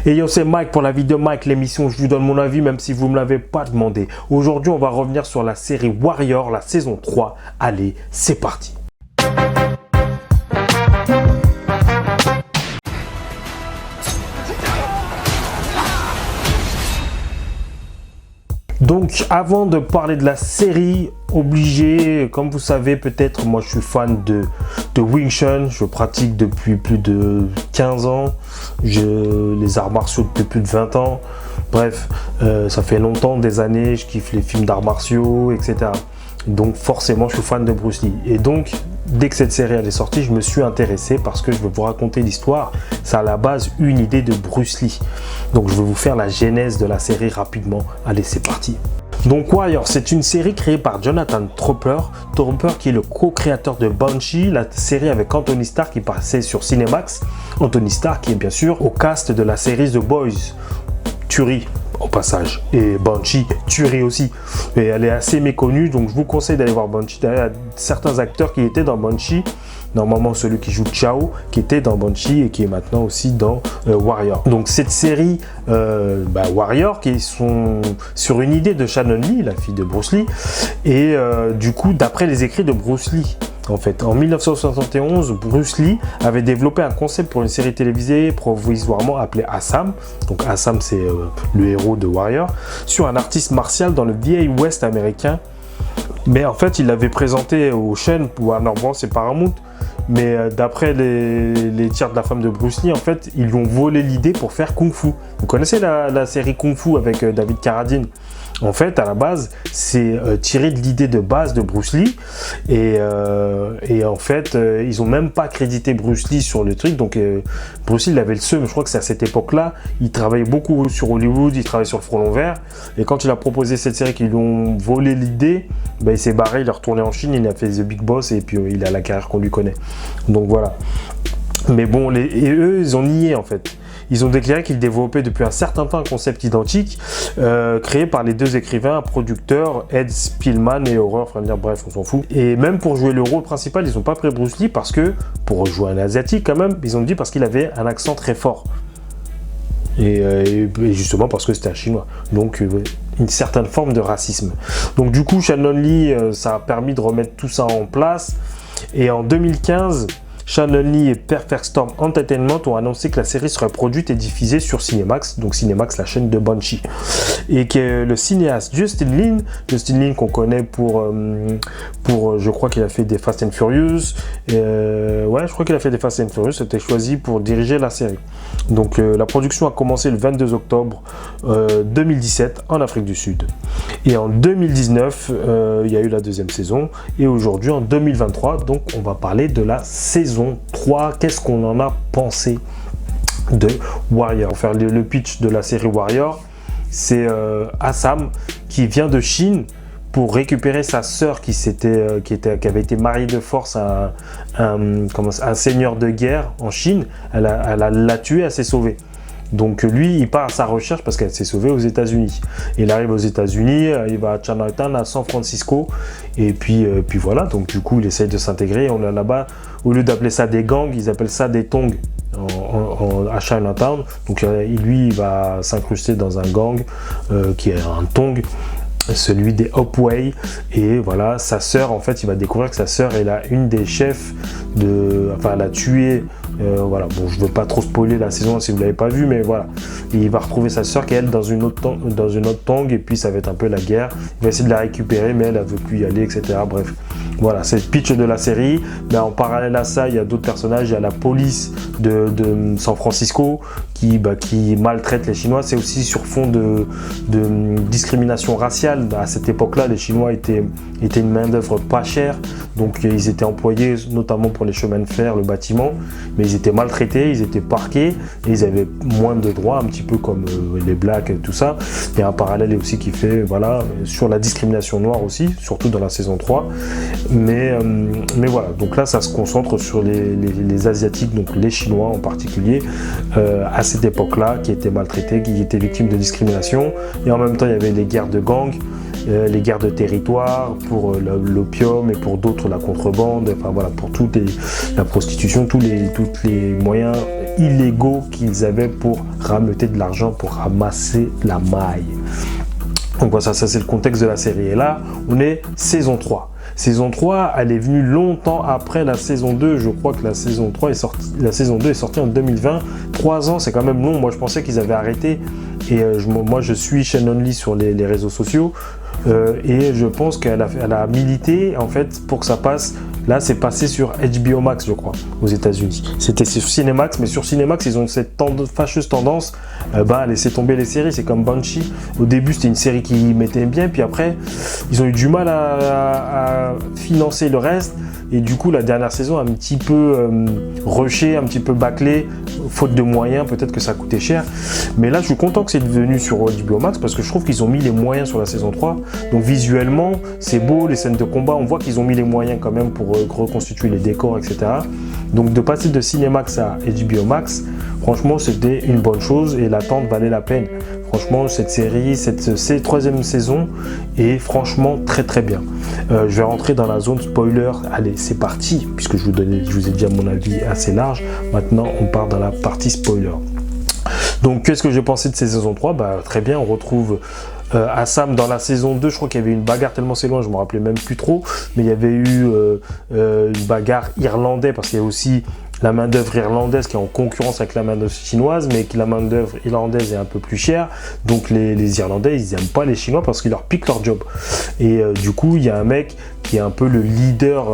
Et yo, c'est Mike pour la vie de Mike, l'émission où je vous donne mon avis même si vous ne me l'avez pas demandé. Aujourd'hui, on va revenir sur la série Warrior, la saison 3. Allez, c'est parti. Donc, avant de parler de la série, obligé, comme vous savez peut-être, moi je suis fan de Wing Chun, je pratique depuis plus de 15 ans, les arts martiaux depuis plus de 20 ans, bref, ça fait longtemps, des années, je kiffe les films d'arts martiaux, etc. Donc forcément, je suis fan de Bruce Lee. Et donc, dès que cette série elle est sortie, je me suis intéressé parce que je vais vous raconter l'histoire. C'est à la base une idée de Bruce Lee. Donc je vais vous faire la genèse de la série rapidement. Allez, c'est parti. Donc Warrior, c'est une série créée par Jonathan Tropper qui est le co-créateur de Banshee, la série avec Anthony Starr qui passait sur Cinemax. Anthony Starr qui est bien sûr au cast de la série The Boys. Tuerie au passage, et Banshee, tuerie aussi, et elle est assez méconnue, donc je vous conseille d'aller voir Banshee. Il y a certains acteurs qui étaient dans Banshee, normalement celui qui joue Chao qui était dans Banshee et qui est maintenant aussi dans Warrior. Donc cette série Warrior qui sont sur une idée de Shannon Lee, la fille de Bruce Lee, et du coup d'après les écrits de Bruce Lee. En fait, en 1971, Bruce Lee avait développé un concept pour une série télévisée provisoirement appelée Assam. Donc Assam, c'est le héros de Warrior, sur un artiste martial dans le vieil Ouest américain. Mais en fait, il l'avait présenté aux chaînes Warner Bros et Paramount. Mais d'après les tirs de la femme de Bruce Lee, en fait, ils lui ont volé l'idée pour faire Kung Fu. Vous connaissez la série Kung Fu avec David Carradine? En fait, à la base, c'est tiré de l'idée de base de Bruce Lee. Et en fait, ils n'ont même pas crédité Bruce Lee sur le truc. Donc, Bruce Lee, il avait le seum. Je crois que c'est à cette époque-là. Il travaillait beaucoup sur Hollywood. Il travaillait sur le frelon vert. Et quand il a proposé cette série, qu'ils lui ont volé l'idée, il s'est barré. Il est retourné en Chine. Il a fait The Big Boss. Et puis, il a la carrière qu'on lui connaît. Donc, voilà. Mais bon, eux, ils ont nié, en fait. Ils ont déclaré qu'ils développaient depuis un certain temps un concept identique créé par les deux écrivains, producteurs Ed Spielman et Horror Frenner, bref, on s'en fout. Et même pour jouer le rôle principal, ils n'ont pas pris Bruce Lee parce que, pour jouer un asiatique quand même, ils ont dit parce qu'il avait un accent très fort. Et justement parce que c'était un chinois. Donc une certaine forme de racisme. Donc du coup, Shannon Lee, ça a permis de remettre tout ça en place. Et en 2015, Shannon Lee et Perfect Storm Entertainment ont annoncé que la série serait produite et diffusée sur Cinemax, donc Cinemax, la chaîne de Banshee. Et que le cinéaste Justin Lin qu'on connaît pour je crois qu'il a fait des Fast and Furious, ouais, je crois qu'il a fait des Fast and Furious, était choisi pour diriger la série. Donc la production a commencé le 22 octobre 2017 en Afrique du Sud. Et en 2019, il y a eu la deuxième saison. Et aujourd'hui, en 2023, donc on va parler de la saison 3. Qu'est-ce qu'on en a pensé de Warrior? Pour faire le pitch de la série Warrior, c'est Assam qui vient de Chine pour récupérer sa sœur qui avait été mariée de force à un seigneur de guerre en Chine. Elle l'a tué, elle s'est sauvée. Donc lui, il part à sa recherche parce qu'elle s'est sauvée aux États-Unis. Il arrive aux États-Unis, il va à Chinatown, à San Francisco, et puis voilà. Donc du coup, il essaye de s'intégrer. On est là-bas, au lieu d'appeler ça des gangs, ils appellent ça des tongs à Chinatown. Donc lui, il va s'incruster dans un gang qui est un tong, celui des Hopway. Et voilà, sa sœur, en fait, il va découvrir que sa sœur est une des chefs elle a tué. Voilà, bon, je ne veux pas trop spoiler la saison si vous ne l'avez pas vu, mais voilà. Et il va retrouver sa sœur qui est elle dans une autre tong, et puis ça va être un peu la guerre. Il va essayer de la récupérer, mais elle ne veut plus y aller, etc. Bref, voilà, c'est le pitch de la série. Mais en parallèle à ça, il y a d'autres personnages. Il y a la police de San Francisco qui maltraite les Chinois. C'est aussi sur fond de discrimination raciale. À cette époque-là, les Chinois étaient une main-d'œuvre pas chère, donc ils étaient employés notamment pour les chemins de fer, le bâtiment, mais ils étaient maltraités, ils étaient parqués, et ils avaient moins de droits, un petit peu comme les blacks et tout ça. Il y a un parallèle aussi qui fait, voilà, sur la discrimination noire aussi, surtout dans la saison 3. Mais voilà, donc là ça se concentre sur les Asiatiques, donc les Chinois en particulier, à cette époque-là, qui étaient maltraités, qui étaient victimes de discrimination. Et en même temps, il y avait les guerres de gangs. les guerres de territoire, pour l'opium et pour d'autres la contrebande, enfin voilà, pour la prostitution, tous les moyens illégaux qu'ils avaient pour rameuter de l'argent, pour ramasser la maille. Donc voilà, ça c'est le contexte de la série. Et là, on est saison 3. Saison 3, elle est venue longtemps après la saison 2. Je crois que la saison 2 est sortie en 2020. 3 ans, c'est quand même long. Moi, je pensais qu'ils avaient arrêté. Et moi, je suis Shannon Lee sur les réseaux sociaux. Et je pense qu'elle a milité, en fait, pour que ça passe. Là, c'est passé sur HBO Max, je crois, aux États-Unis. C'était sur Cinemax, mais sur Cinemax, ils ont cette fâcheuse tendance à laisser tomber les séries. C'est comme Banshee. Au début, c'était une série qui mettait bien, puis après, ils ont eu du mal à financer le reste. Et du coup, la dernière saison a un petit peu rushé, un petit peu bâclé, faute de moyens, peut-être que ça coûtait cher. Mais là, je suis content que c'est devenu sur HBO Max parce que je trouve qu'ils ont mis les moyens sur la saison 3. Donc visuellement, c'est beau, les scènes de combat, on voit qu'ils ont mis les moyens quand même pour reconstituer les décors, etc. Donc de passer de Cinemax à HBO Max, franchement, c'était une bonne chose et l'attente valait la peine. Franchement, cette série, cette troisième saison est franchement très très bien. Je vais rentrer dans la zone spoiler. Allez, c'est parti, puisque je vous ai dit à mon avis assez large. Maintenant, on part dans la partie spoiler. Donc, qu'est-ce que j'ai pensé de ces saisons 3 ? Très bien, on retrouve Assam dans la saison 2. Je crois qu'il y avait une bagarre, tellement c'est loin, je ne me rappelais même plus trop. Mais il y avait eu une bagarre irlandaise, parce qu'il y a aussi la main-d'œuvre irlandaise qui est en concurrence avec la main-d'œuvre chinoise, mais que la main-d'œuvre irlandaise est un peu plus chère. Donc les Irlandais, ils n'aiment pas les Chinois parce qu'ils leur piquent leur job. Et du coup, il y a un mec qui est un peu le leader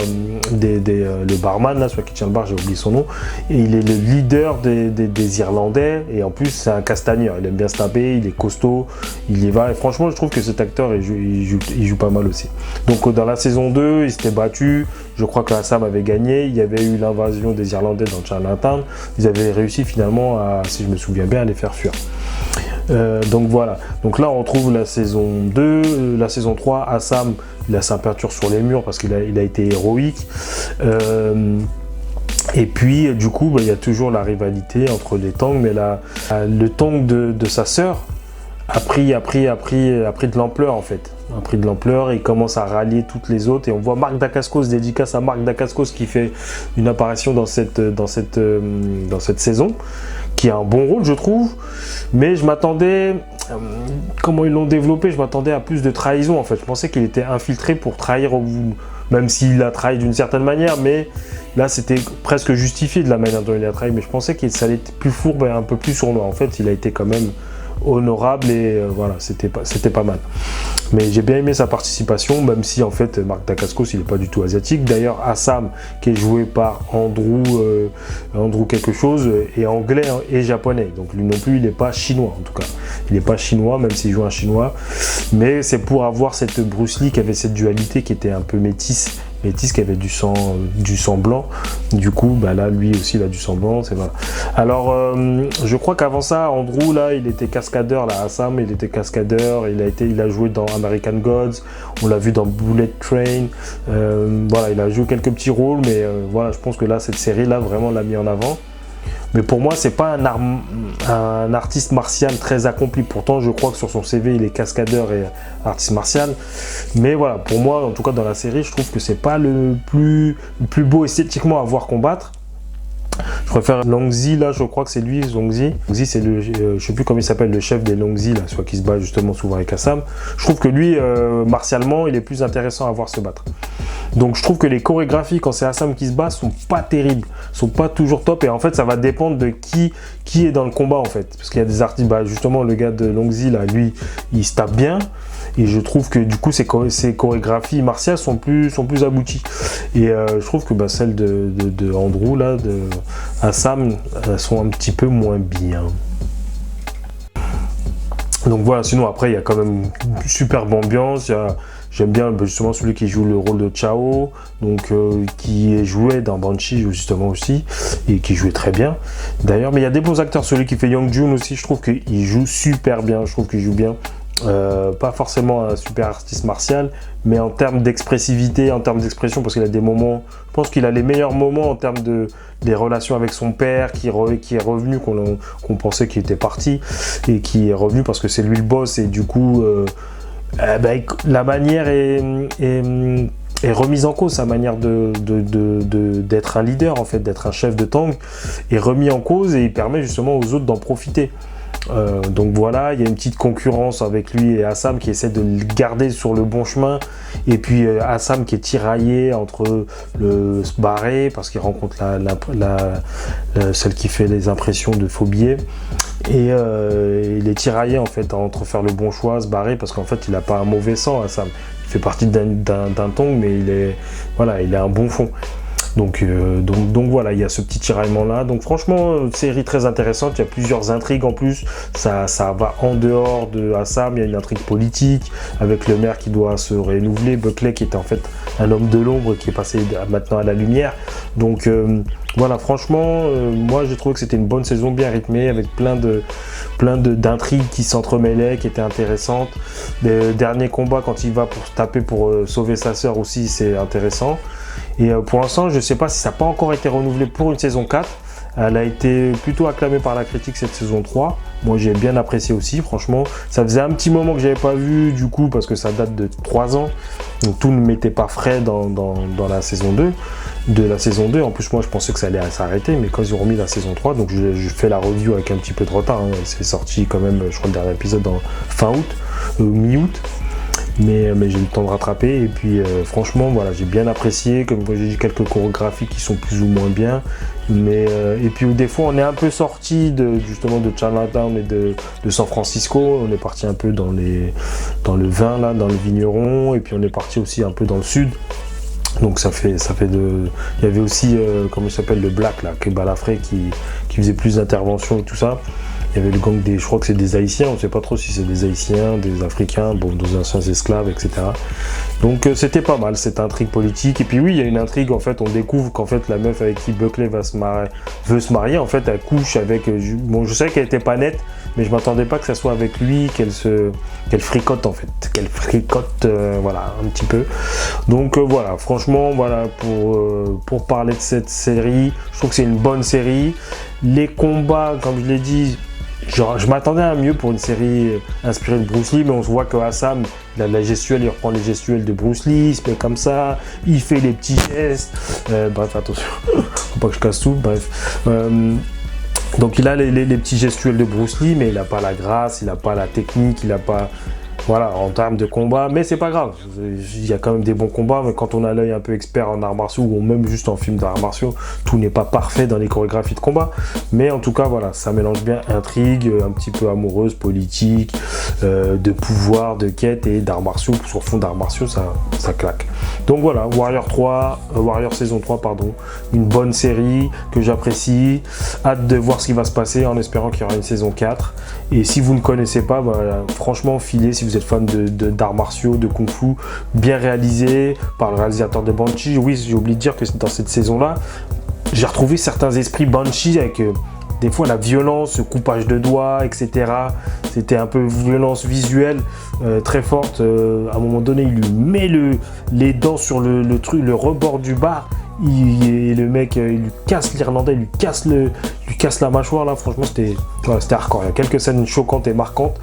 le barman, là, soit qui tient le bar, j'ai oublié son nom. Et il est le leader des Irlandais. Et en plus, c'est un castagneur. Il aime bien se taper, il est costaud, il y va. Et franchement, je trouve que cet acteur, il joue pas mal aussi. Donc dans la saison 2, il s'était battu. Je crois que Assam avait gagné. Il y avait eu l'invasion des Irlandais dans Chinatown. Ils avaient réussi finalement à, si je me souviens bien, à les faire fuir. Donc voilà. Donc là, on retrouve la saison 2. La saison 3, Assam, il a sa peinture sur les murs parce qu'il a été héroïque. Et puis, du coup, il y a toujours la rivalité entre les Tang, mais le Tang de sa sœur a pris de l'ampleur en fait. A pris de l'ampleur et il commence à rallier toutes les autres. Et on voit Marc Dacascos, dédicace à Marc Dacascos qui fait une apparition dans cette saison, qui a un bon rôle, je trouve. Mais je m'attendais, comment ils l'ont développé, je m'attendais à plus de trahison en fait. Je pensais qu'il était infiltré pour trahir au bout, même s'il a trahi d'une certaine manière, mais là c'était presque justifié de la manière dont il a trahi. Mais je pensais qu'il allait être plus fourbe et un peu plus sournois. En fait, il a été quand même honorable et voilà, c'était pas mal. Mais j'ai bien aimé sa participation, même si en fait Marc Dacascos il n'est pas du tout asiatique. D'ailleurs Assam, qui est joué par Andrew quelque chose, est anglais et japonais. Donc lui non plus il n'est pas chinois en tout cas. Il n'est pas chinois même s'il joue un chinois. Mais c'est pour avoir cette Bruce Lee qui avait cette dualité qui était un peu métisse, qui avait du sang blanc. Du coup, là, lui aussi, il a du sang blanc. Voilà. Alors, je crois qu'avant ça, Andrew, là, il était cascadeur. Là, Assam, il était cascadeur. Il a joué dans American Gods. On l'a vu dans Bullet Train. Voilà, il a joué quelques petits rôles. Mais voilà, je pense que là, cette série-là, vraiment, l'a mis en avant. Mais pour moi, c'est pas un artiste martial très accompli. Pourtant, je crois que sur son CV, il est cascadeur et artiste martial. Mais voilà, pour moi, en tout cas dans la série, je trouve que c'est pas le plus beau esthétiquement à voir combattre. Je préfère Longzi, là, je crois que c'est lui, Longzi. Longzi, c'est je sais plus comment il s'appelle, le chef des Longzi, là, soit qui se bat justement souvent avec Assam. Je trouve que lui, martialement, il est plus intéressant à voir se battre. Donc je trouve que les chorégraphies, quand c'est Assam qui se bat, sont pas terribles, sont pas toujours top. Et en fait, ça va dépendre de qui est dans le combat, en fait. Parce qu'il y a des artistes, justement, le gars de Longzi, là, lui, il se tape bien. Et je trouve que du coup, ces chorégraphies martiales sont plus abouties. Et je trouve que celles de Andrew, là, de Assam, sont un petit peu moins bien. Donc voilà, sinon après, il y a quand même une superbe ambiance. J'aime bien justement celui qui joue le rôle de Chao, donc qui est joué dans Banshee justement aussi, et qui jouait très bien. D'ailleurs, mais il y a des bons acteurs. Celui qui fait Young Jun aussi, je trouve qu'il joue super bien. Je trouve qu'il joue bien. Pas forcément un super artiste martial, mais en termes d'expressivité, en termes d'expression, parce qu'il a des moments, je pense qu'il a les meilleurs moments en termes des relations avec son père, qui est revenu, qu'on pensait qu'il était parti, et qui est revenu parce que c'est lui le boss, et du coup, La manière est remise en cause, sa manière d'être un leader, en fait, d'être un chef de tank, est remis en cause et il permet justement aux autres d'en profiter. Donc voilà, il y a une petite concurrence avec lui et Assam qui essaie de le garder sur le bon chemin, et puis Assam qui est tiraillé entre se barrer parce qu'il rencontre celle qui fait les impressions de faux billets, et il est tiraillé en fait entre faire le bon choix, se barrer, parce qu'en fait il n'a pas un mauvais sang, Assam. Il fait partie d'un tong, mais il a un bon fond. Donc voilà, il y a ce petit tiraillement là. Donc franchement, série très intéressante. Il y a plusieurs intrigues en plus. Ça va en dehors de Assam. Il y a une intrigue politique avec le maire qui doit se renouveler, Buckley qui était en fait un homme de l'ombre qui est passé maintenant à la lumière. Donc voilà, franchement, moi j'ai trouvé que c'était une bonne saison, bien rythmée, avec plein d'intrigues qui s'entremêlaient, qui étaient intéressantes. Le dernier combat quand il va pour se taper pour sauver sa sœur aussi, c'est intéressant. Et pour l'instant, je ne sais pas si ça n'a pas encore été renouvelé pour une saison 4. Elle a été plutôt acclamée par la critique cette saison 3. Moi, j'ai bien apprécié aussi, franchement. Ça faisait un petit moment que je n'avais pas vu, du coup, parce que ça date de 3 ans. Donc tout ne m'était pas frais dans la saison 2. De la saison 2, en plus, moi, je pensais que ça allait s'arrêter, mais quand ils ont remis la saison 3, donc je fais la review avec un petit peu de retard. C'est sorti quand même, je crois, le dernier épisode en fin août, mi-août. Mais j'ai eu le temps de rattraper, et puis franchement voilà, j'ai bien apprécié, comme j'ai dit, quelques chorégraphies qui sont plus ou moins bien, et puis des fois on est un peu sorti justement de Chinatown et de San Francisco, on est parti un peu dans le vin là, dans le vigneron, et puis on est parti aussi un peu dans le sud. Donc ça fait il y avait aussi comment il s'appelle, le Black là, que Balafré qui faisait plus d'interventions et tout ça. Il y avait le gang je crois que c'est des Haïtiens, on ne sait pas trop si c'est des Haïtiens, des Africains, bon, des anciens esclaves, etc. Donc c'était pas mal, cette intrigue politique. Et puis oui, il y a une intrigue, en fait, on découvre qu'en fait la meuf avec qui Buckley veut se marier, en fait elle couche avec, bon, je sais qu'elle était pas nette, mais je m'attendais pas que ça soit avec lui qu'elle fricote, en fait, voilà, un petit peu. Donc voilà, franchement, voilà, pour parler de cette série, je trouve que c'est une bonne série. Les combats, comme je l'ai dit, je m'attendais à mieux pour une série inspirée de Bruce Lee, mais on se voit que Assam, il a la gestuelle, il reprend les gestuelles de Bruce Lee, il se met comme ça, il fait les petits gestes, bref, attention, faut pas que je casse tout, bref. Donc il a les petits gestuels de Bruce Lee, mais il n'a pas la grâce, il n'a pas la technique, il n'a pas... Voilà, en termes de combat, mais c'est pas grave, il y a quand même des bons combats, mais quand on a l'œil un peu expert en arts martiaux, ou même juste en film d'arts martiaux, tout n'est pas parfait dans les chorégraphies de combat, mais en tout cas, voilà, ça mélange bien intrigue, un petit peu amoureuse, politique, de pouvoir, de quête et d'arts martiaux, sur fond d'arts martiaux, ça claque. Donc voilà, Warrior saison 3, pardon, une bonne série que j'apprécie, hâte de voir ce qui va se passer en espérant qu'il y aura une saison 4, et si vous ne connaissez pas, voilà, franchement, filez si vous êtes fan d'arts martiaux, de kung fu, bien réalisé par le réalisateur de Banshee. Oui, j'ai oublié de dire que dans cette saison-là, j'ai retrouvé certains esprits Banshee avec des fois la violence, le coupage de doigts, etc. C'était un peu violence visuelle très forte. À un moment donné, il lui met les dents sur le rebord du bar. Et le mec, il lui casse l'Irlandais, il lui casse la mâchoire là. Franchement, c'était hardcore. Il y a quelques scènes choquantes et marquantes.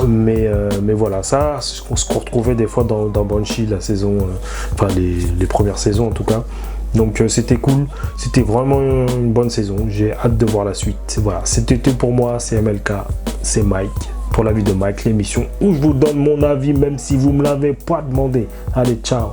Mais voilà, ça, c'est ce qu'on retrouvait des fois dans Banshee, la saison, enfin les premières saisons en tout cas. Donc c'était cool, c'était vraiment une bonne saison, j'ai hâte de voir la suite. Voilà, c'était tout pour moi, c'est MLK, c'est Mike, pour l'avis de Mike, l'émission où je vous donne mon avis même si vous ne me l'avez pas demandé. Allez, ciao.